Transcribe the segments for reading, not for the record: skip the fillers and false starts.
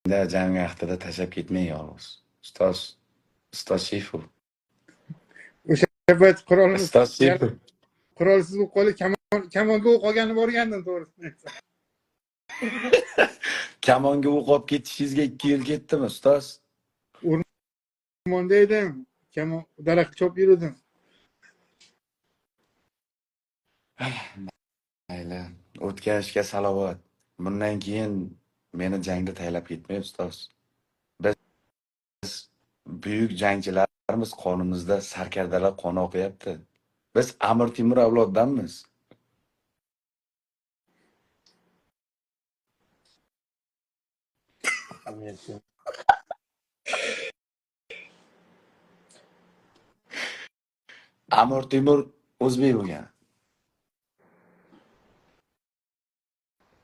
jang vaqtida tashlab ketmang yolg'iz. Ustoz Shifu. O'sha payt Ustoz Shifu. qurolsiz bo'lib qolib, kamonga o'q olgani borgandim, to'g'risini aytsam. Kamonga o'q olib ketishingizga 2 yil ketdimi, ustoz? O'rmonda edim, daraxt chopib yurdim. Mayli, o'tgan ishga salovat. Bundan keyin meni jangda taylab ketmang, ustoz. Biz buyuk jangchilarimiz, qonimizda sarkardalar qoni oqyapti. Biz Amir Temur avloddanmiz. Amir Temur o'zbek bo'lgan.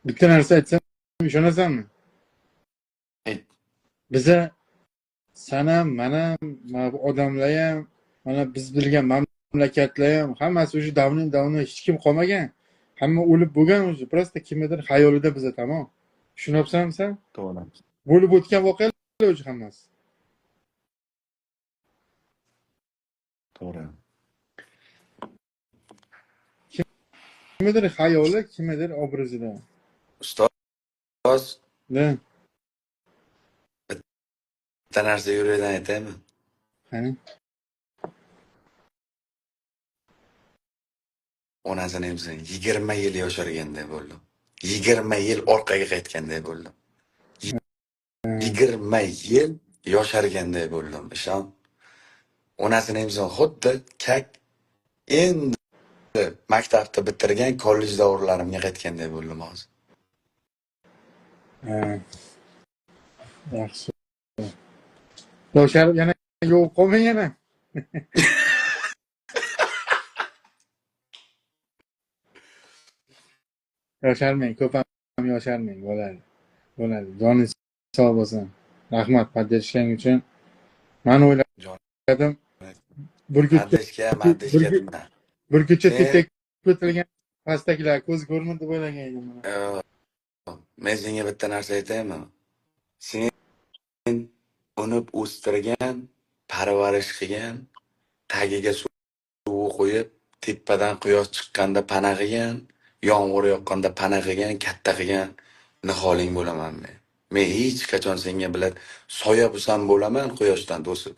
Bitta narsa aytsam, ishonasanmi? Ayt. Biza sanam, manam, mana bu odamlar ham, mana biz bilgan mamlakatlar ham hammasi o'sha davni hech kim qolmagan. Hamma o'lib bo'lgan o'zi. Prosta kimnidir xayolida biza, tamom. Tushunyapsanmi sen? To'g'ri. Bo'lib o'tgan voqealar o'zi hammasi. To'g'ri. Kimnidir xayoli, kimnidir obrazida. Ustoz, Da, bitta narsa yuraydan aytaymi? qani? Onasini emsin 20 yil yosharganday bo'ldim. 20 yil orqaga qaytganday bo'ldim. 20 yil yosharganday bo'ldim. Ishon. Onasini emsin xuddi kak endi maktabni bitirgan kollej davrlarimga qaytganday bo'ldim hozir. Yaxshi. Yosharib yana yo'q qolmang yana. Yosharmang, ko'p ham yosharmang, bo'ladi. Bo'ladi. Joningiz sog' bo'lsin. Rahmat podderishgan uchun. Men o'yladim, burgutcha tepak ko'tilgan pastaklar ko'z ko'rmadi deb o'ylagan edim. Men senga bitta narsa aytaymi? Sen unib o'stirgan, parvarish qilgan, tagiga suv qo'yib, tepadan quyosh chiqqanda pana qilgan, yomg'ir yoqqanda pana qilgan, katta qilgan niholing bo'laman men. Men hech qachon senga bilan soya bo'lsam bo'laman, quyoshdan to'sib.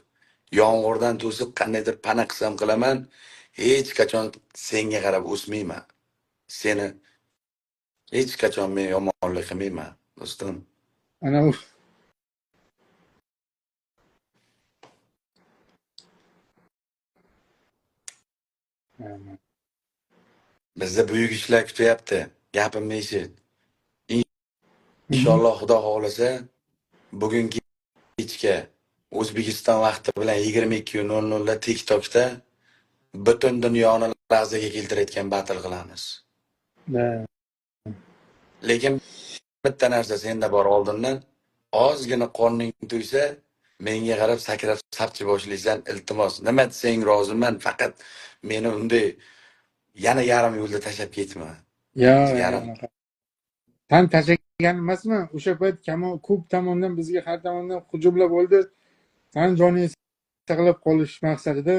Yomg'irdan to'sib qandaydir pana qilsam qilaman, hech qachon senga qarab o'smayman. Seni hech qachon men yomonlik qilmayman, do'stim. Ana u Bizda buyuk ishlar kutyapti. Gapimni eshit. Inshaalloh Xudo xohlasa, bugungi kechga O'zbekiston vaqti bilan 22:00 da TikTokda butun dunyoni lahzaga keltirayotgan battle qilamiz. Lekin bitta narsa senda bor, oldindan ozgina qorning to'ysa, menga qarab sakrab sapchi boshlaysan, iltimos. Nima desang roziman, faqat meni unday yana yarim yo'lda tashlab ketma. Yarim. Tan tashlagan emasmi? O'sha payt ko'p tomondan bizga har tomondan hujumlar bo'ldi. San joningiz saqlab qolish maqsadida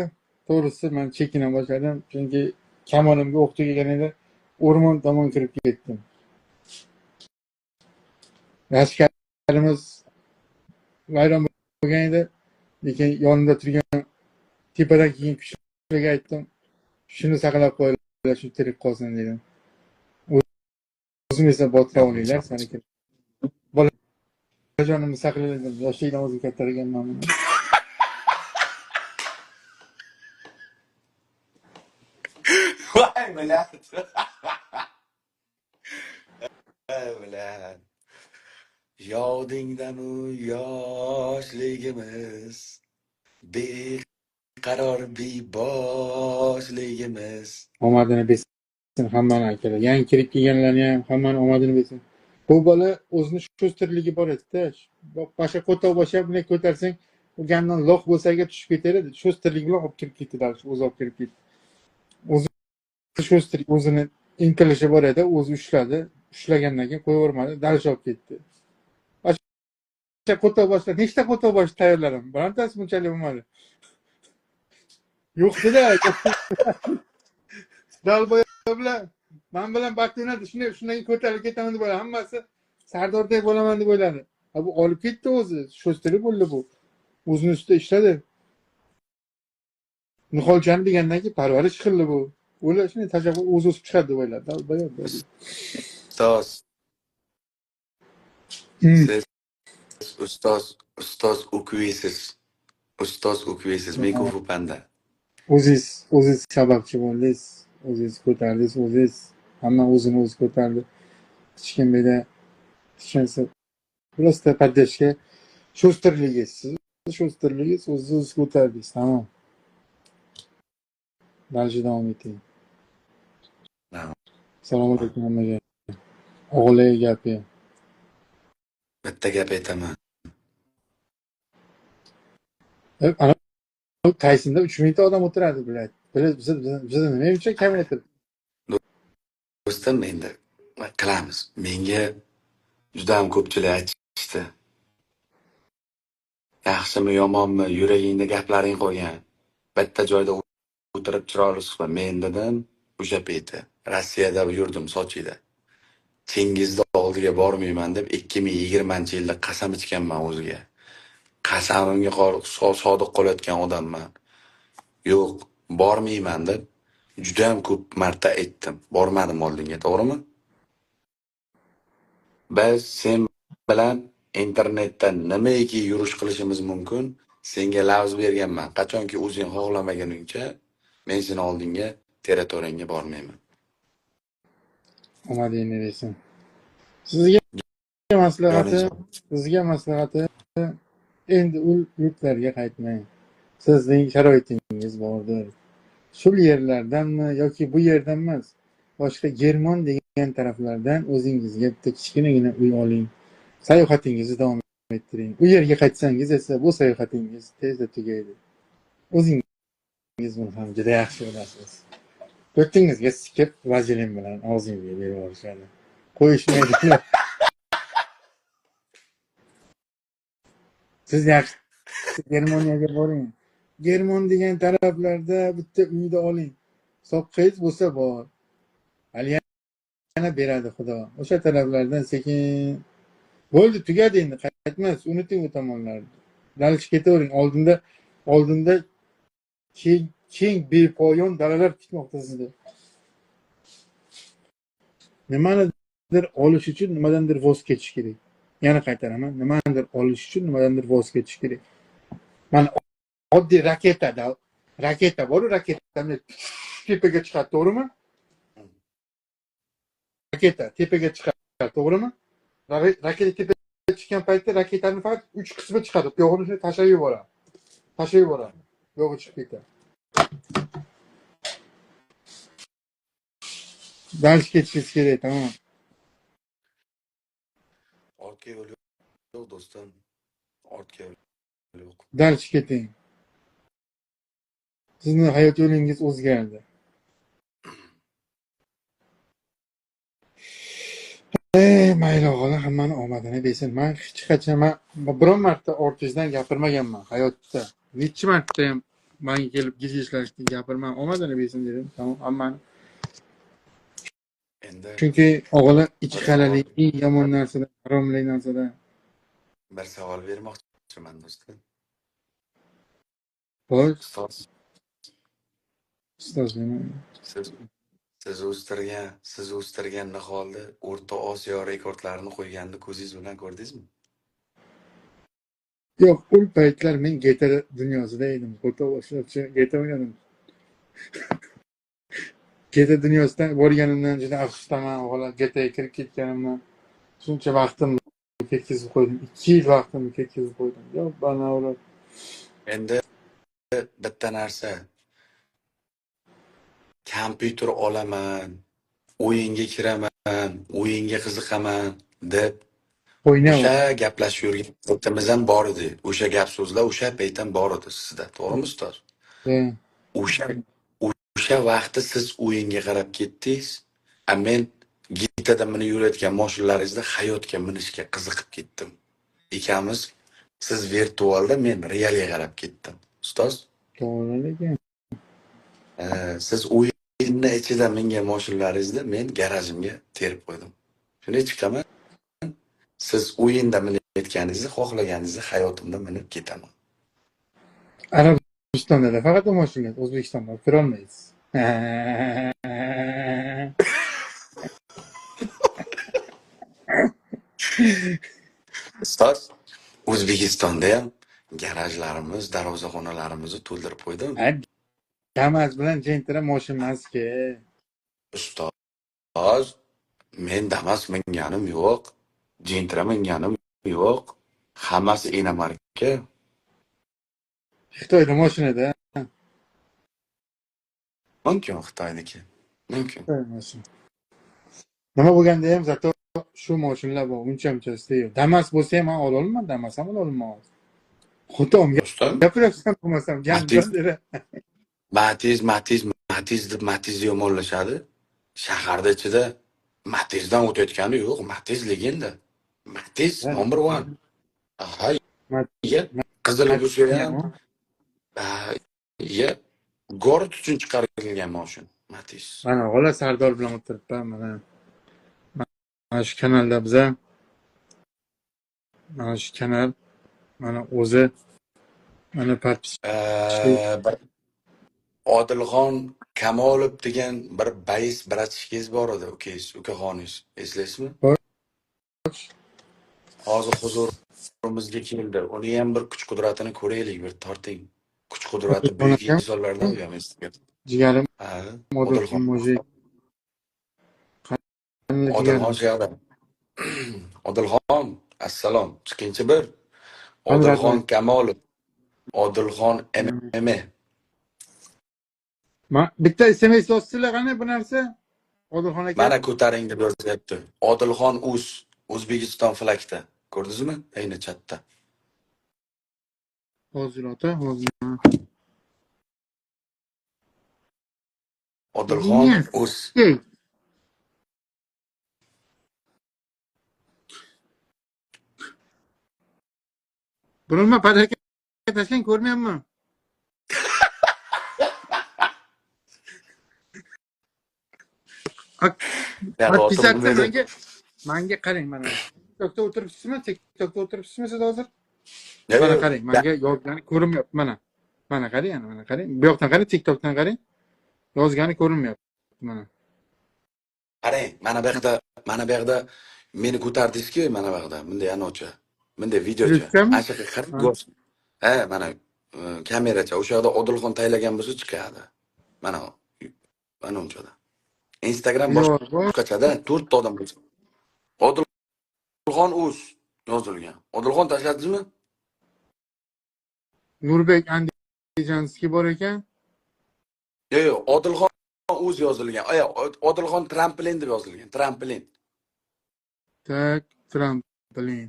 to'g'risi men chekina boshladim, chunki kamonimga o'q tegaganida o'rmon tomon kirib ketdim. Askarimiz vayron bo'lgan edi, lekin yonida turgan tepadan kelgan kuchlarga aytdim, shuni saqlab qo'yinglar, shu tirik qolsin dedim. O'zim esa botlab olinglar, sani bolajonimni saqlaylar, yoshlikdan o'zim kattaraganman. Voy bilan. Bilan. Yodingdami yoshligimiz, beqaror beboshligimiz. Omadini bersin hammani akalar. Yangi kirib kelganlarni ham hammani omadini bersin. Bu bola o'zini sho'stirligi bor edi-da. Boshqa qo'toq boshlab bunday ko'tarsang, o'gandan loq bo'lsaga tushib ketar edi. Sho'stirlik bilan olib kirib ketdi, o'zi olib kirib ketdi. O'zi sho'stirlik, o'zini intilishi bor edi, o'zi ushladi. Ushlagandan keyin qo'yavermadi, dalsh olib ketdi. qo'ta boshlar, nechta qo'ta bosh tayyorladim. Birontasi bunchalik bo'lmadi. Yo'qdi-da, yo'qdi. Dalboy bilan men bilan Baktuna shundan ko'tarilib ketaman deb o'yladi. Hammasi Sardordek bo'laman deb o'yladi. Bu olib ketdi o'zi. Sho'stiri bo'ldi bu. O'zini ustida ishladi. Niholjon degandan keyin parvarish qildi bu. Ular shunday tashabbur o'zi o'sib chiqadi deb o'yladi. Dalboy. Ustoz, Hmm. siz ustoz o'qiysiz. Ustoz o'qiysiz. Men ko'p panda. O'ziz sababchi bo'ldingiz. O'ziz ko'tardingiz, o'ziz hamma o'zini o'zi ko'tardi. Hech kim beda tushunsa просто поддержка sho'stirligingiz. Sho'stirligingiz o'zingiz ko'tardingiz. Tamom. Dальше davom eting. Assalomu alaykum hammaga. O'g'ilga gapi. Bitta gap aytaman. Ana Taysonda 3 mingta odam o'tiradi, biladi. Bizda nima uchun kamaytirib? Do'stim, endi qilamiz. Menga juda ham ko'pchilik aytishdi. Yaxshimi, yomonmi, yuragingda gaplaring qolgan. Bitta joyda o'tirib chiroyli suhbat. Men dedim, o'sha payti Rossiyada yurdim, Sochida. Chengizni oldiga bormayman deb 2020-yilda qasam ichganman o'ziga. Qasamimga sodiq qolayotgan odamman. Yo'q, bormayman deb juda ham ko'p marta aytdim. Bormadim oldinga, to'g'rimi? Biz sen bilan internetda nimaiki yurish qilishimiz mumkin, senga lafz berganman. Qachonki o'zing xohlamaguningcha men seni oldinga territoriyangga bormayman. Omadingni bersin. Sizga maslahati endi u yurtlarga qaytmang. Sizning sharoitingiz bordir. Shu yerlardanmi yoki bu yerdan emas, boshqa Germon degan taraflardan o'zingizga bitta kichkinagina uy oling. Sayohatingizni davom ettiring. U yerga qaytsangiz esa bu sayohatingiz tezda tugaydi. O'zingiz buni ham juda yaxshi bilasiz. To'rtingizga sikib vazelin bilan og'zingizga berib yuborishadi. Qo'yishmaydilar. Siz yaxshi Germaniyaga boring. Germon degan taraflarda bitta uyda oling. Soqqangiz bo'lsa bor. Hali yana beradi Xudo. O'sha taraflardan sekin bo'ldi, tugadi endi, qaytmas. Unuting u tomonlarni. Dalch ketavering. Oldinda keng bepoyon dalalar kutmoqda sizni. Nimanidir olish uchun nimadandir voz kechish kerak. Yana qaytaraman. Nimanidir olish uchun nimadandir voz kechish kerak. Mana oddiy raketa bor, raketani tepaga chiqadi, to'g'rimi? Raketa tepaga chiqadi, to'g'rimi? Raketa tepaga chiqqan paytda raketaning faqat 3 qismi chiqadi. Buyog'ini shuni tashlab yuboradi. Buyog'i chiqib ketadi. Dalch ketishingiz kerak, tamom. Ortga yo'l yo'q, do'stim. Ortga yo'l yo'q. Dalch keting. Sizni hayot yo'lingiz o'zgardi. Mayli o'g'lim, hammani omadini bersin. Men hech qachon biron marta ortingizdan gapirmaganman hayotda. Necha marta ham menga kelib gizlashlarga gapirman, omadini bersin dedim. Tamom, hammani. Endi Chunki o'g'lim ichki halalik eng yomon narsadan, haromli narsadan. bir savol bermoqchiman, do'stim. Xo'sh, Ustoz, nima? siz o'stirgan niholni O'rta Osiyo rekordlarini qo'yganini ko'zingiz bilan ko'rdingizmi? Yo'q, u paytlar men GTA dunyosida edim. Foto boshlabchi GTA o'ynadim. GTA dunyosidan borganimdan juda afsusdaman, o'g'lim. GTAga kirib ketganimdan shuncha vaqtim ketkazib qo'ydim. 2 yil vaqtimni ketkazib qo'ydim. Yo'q, banavrot. Endi bitta narsa. Kompyuter olaman, o'yinga kiraman, o'yinga qiziqaman deb O'ynab o'sha gaplashib yurgan paytimiz ham bor edi. O'sha gap so'zlar o'sha payt ham bor edi sizda, to'g'rimi ustoz? O'sha vaqtda siz o'yinga qarab ketdingiz, men gitada minib yurayotgan mashinalaringizda hayotga minishga qiziqib ketdim. Ikamiz Siz virtualda, men realga qarab ketdim. Ustoz, To'g'ri lekin. siz o'yinni ichida mingan moshinalaringizni men garajimga terib qo'ydim. Shunday chiqaman, siz o'yinda minayotganingizni, xohlaganingizni hayotimda minib ketaman. Arabistonda faqat o mashinalar, O'zbekistonda kirolmaysiz. Ustoz, O'zbekistonda ham garajlarimiz, darvozaxonalarimizni to'ldirib qo'ydim. Damas bilan Gentra mashinasi-ki. Ustoz, men Damas minganim yo'q, Gentra minganim yo'q. Hammasi inomarka. Xitoyda mashinada. Mumkin Xitoyniki. Mumkin. Mashina. Nima bo'lganda ham zato shu mashinalar bor, uncha-munchasida yo'q. Damas bo'lsa ham men ololman, Damas ham ololman. Xudoga Ustoz, gapirasan bo'lmasam, Matiz, ganjondira. Matiz deb Matizni yomonlashadi. Shaharda ichida Matizdan o'tayotgani yo'q. Matiz legenda. Matiz number one. Aha, ya qizili bo'lsa ham, ya gorod uchun chiqarilgan mashin. Matiz. Mana g'ola Sardor bilan o'tiribman, mana shu kanalda biza mana shu kanal mana o'zi mana Bir Odilxon Kamolov degan bir bayis bratishkangiz bor edi, ukaxoningiz. Eslaysizmi? Hozir huzurimizga keldi. Uni ham bir kuch-qudratini ko'raylik, bir torting. Kuch-qudrati buyuk insonlardan uyamiz. jigarim Ha, Odilxon mujik. Odilxon shuyoqda. Odilxon, assalom. Ikkinchi bir Odilxon Kamolov, Odilxon MMA. Bitta SMS yozsizlar qani bu narsa? Odilxon aka. Mana ko'taring deb yozyapti. Odilxon Uz, O'zbekiston flagda. Ko'rdingizmi? Ayni chatda. Hozir ota, hozir. Odilxon Uz. Burilma padarka tashlang ko'rmayapman. Menga qarang mana. TikTokda o'tiribsizmi? TikTokda o'tiribsizmi siz hozir? Mana qarang, menga yozgani ko'rinmayapti mana. Mana qarang, mana qarang. Bu yoqdan qarang, TikTokdan qarang. Yozgani ko'rinmayapti mana. Qarang, mana bu yerda meni ko'tardingiz-ku, mana bu yerda. Bunday anocha. Bunday videocha. Ashaqa qarang, go'sh. Mana kameracha. O'sha yerda Odilxon taylagan bo'lsa chiqadi. Mana unchada. Instagram boshqachada 4 ta odam bo'lsa. Odilxon Uz yozilgan. Odilxon tashladingizmi? Nurbek Andijanskiy bor ekan. Yo'q, Odilxon Uz yozilgan. Odilxon tramplin deb yozilgan. Tramplin. Tak, tramplin.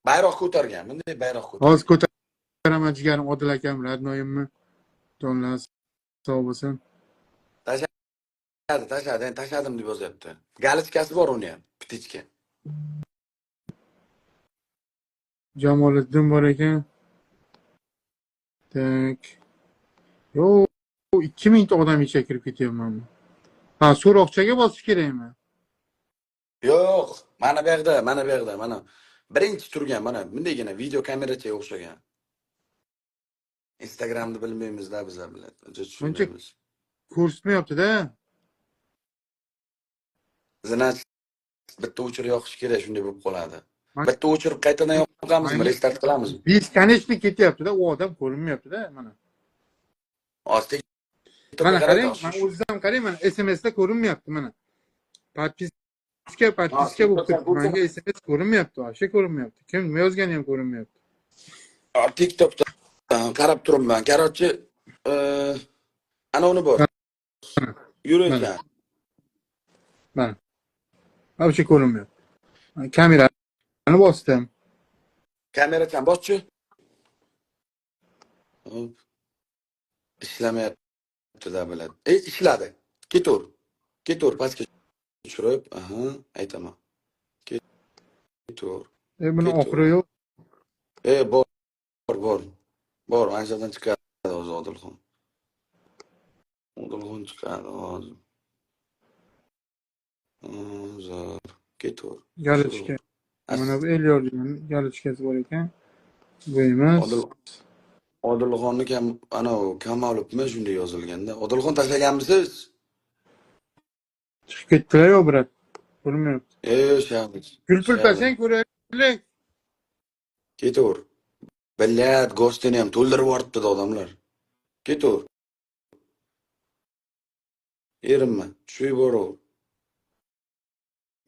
Bayroq ko'targan. Bunday bayroq ko'targan. Hozir ko'taraman jigarim Odil akam, radnoyimmi? Jonlar sog' bo'lsin. Tashladim deb yozyapti. Galichkasi bor uni ham, pitichka. Jamoliddin bor ekan. Tak. Yo, 2000 ta odam ichga kirib ketyapman. Ha, so'roqchaga bosish kerakmi? Yo'q, mana bu yerda, mana birinchi turgan, mana bundagina video kamerachaga o'xshagan. Instagramni bilmaymiz-da bizlar bilan. Buncha ko'rsatmayapti-da. Zinach bitta o'chirib yoqish kerak, shunday bo'lib qoladi. Bitta o'chirib qaytadan yoqamizmi, restart qilamizmi? Disconnect ketyapti-da, u odam ko'rinmayapti-da mana. Mana qarang, men o'zim qarang, mana SMSda ko'rinmayapti mana. Podpiska bo'lib turibdi. Menga SMS ko'rinmayapti, asha ko'rinmayapti. Kim nima yozgani ham ko'rinmayapti. TikTokda qarab turibman. Короче, ana uni bor. Yurasan. Mana. Asha ko'rinmayapti. Kamerani bosdim. Kamerachan boschi. Ishlamayapti-da biladi. Ishladi. Ketur, pastga tushirib, aytaman. Ketur. Buni Ketur. oxiri yo'q. Bor, bor. Bor, ana shu yerdan chiqadi o'zi Odilxon. Odilxon chiqadi hozir. Hozir. Ketur. Galochka. Mana bu Elyor degan galochkasi bor ekan. Bu emas. Odilxonni anavi Kamolovmi shunday yozilganda. Odilxon tashlaganmisiz? Chiqib ketdilar-yu, brat. Bilmayapti. Shahid. Gulpulpasang ko'raylik. Ketur. Bilyat, gostini ham to'ldirib yuboribdi odamlar. Ketur. Erinma, tushib yuboraver.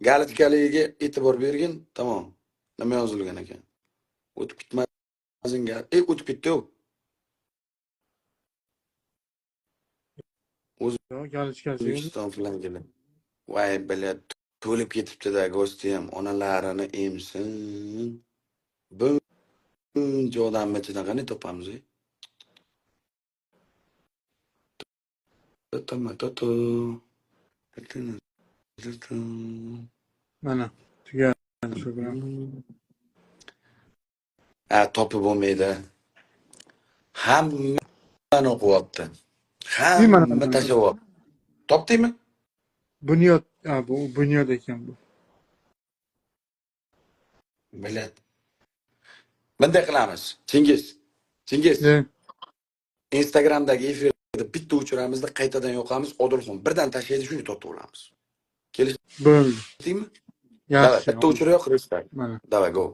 Galochkaligiga e'tibor bergin, tamom. Nima yozilgan ekan? O'tib ketmasin o'tib ketdi-yu. Yo'q, galochkasi yo'q. O'zbekiston filan kelib. Voy, bilyat, to'lib ketibdi-da gosti ham. Onalarini emsin. Buncha odamni ichidan qanday topamiz? Mana tugadi shu bilan. Topib bo'lmaydi. Hammani o'qiyapti. Mana Hamma tashlayapti. Topdingmi? Bunyod, bu bunyod ekan bu. Bilat. Bunday qilamiz. Chingiz. Instagramdagi efirda bitta o'chiramizda qaytadan yoqamiz. Odilxon birdan tashlaydi, shuni totib olamiz. Bo'ldi. Kelishdingmi? Yaxshi. Bitta o'chira yoq, restart. Mana. Давай, go.